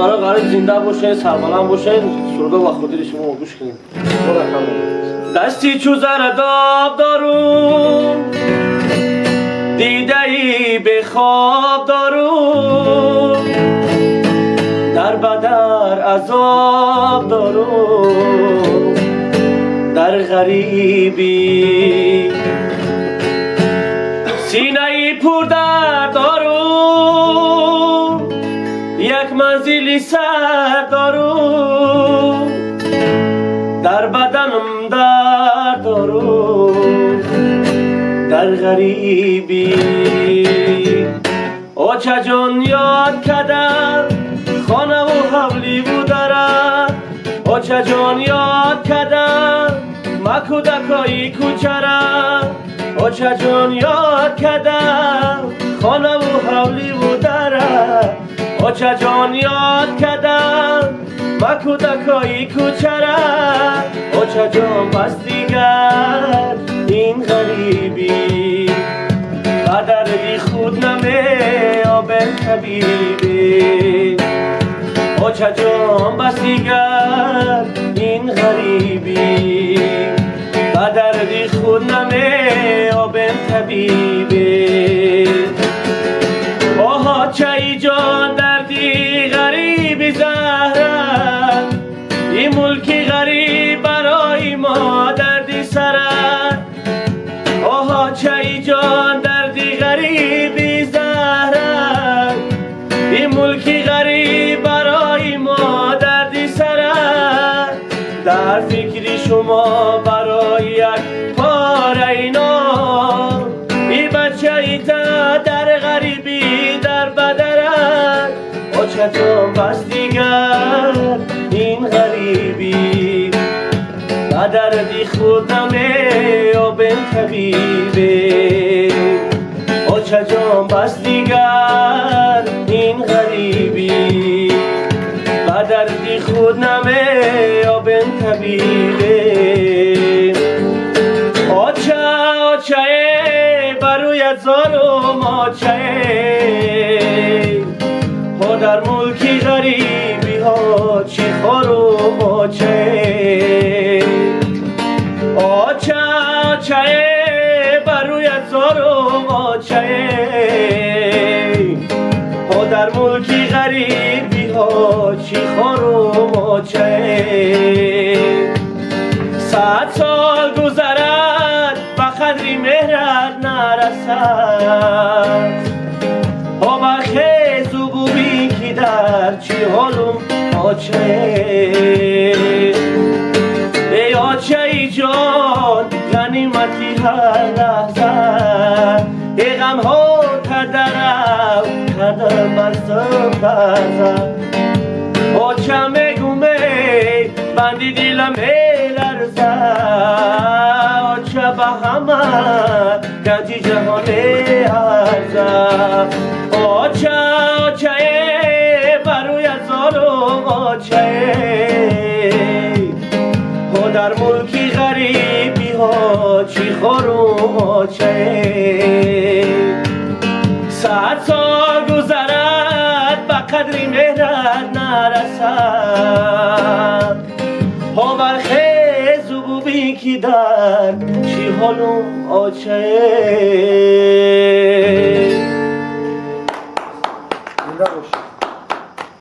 برادرها غریب زنده باشه، سربلند باشه. سروده و خودی شما گوش کنید. دستی چو زرداب دارم، دیده ای به خواب دارم، در بدر عذاب دارم، در غریبی سینه ای پر درد دارم، یک منزلی سر دارم، در بدنم درد دارم، در غریبی. آچه جان یاد کردم خانه و حولی بودرد، آچه جان یاد کردم ما کودکایی کوچرد، آچه جان یاد کردم خانه و حولی بودرد، آچه جان یاد کردم ما کودکایی کوچرد، آچه جان بس دیگر این غریبی و دردی خود نمی آبن طبیبی. آچه جان بس دیگر این غریبی و دردی خود نمی آبن طبیبی. آها چه جان دردی غریبی زهره، این ملکی غریب برای ما دردی سره. آها چه جان دردی غریبی زهره، این ملکی غریب برای ما دردی سره. در فکری شما برای یک پاره نان، ای بچه ایتا در غریبی در بدرد. آچه جان بس دیگر این غریبی و دردی خود نمی آبن طبیبی. آچه جان بس دیگر این غریبی و دردی خود نمی آبن طبیبی. آچه آچه برویت زارم آچه، ها در ملکی غریبی ها چی خورم آچه. آچه آچه برویت زارم آچه، ها در ملکی غریبی ها چی خورم آچه. 100 سال گذرد به قدری مهرت نرسد، ها برخیز و بوی که در چی حالم آچه. ای آچه ای جان غنیمتی هر لحظه، ای غم ها تدرم کردم برزم برزم. آچه میگومه بندی دلم میلرزه، آچه به همه گنجی جهانی عرضه. آچه آچه بروی زارم آچه، ها در ملکی غریبی ها چی خورم آچه. 100 سال گذرد به قدری مهرت نرسد، ها برخیز و بوی که در چی حالم آچه.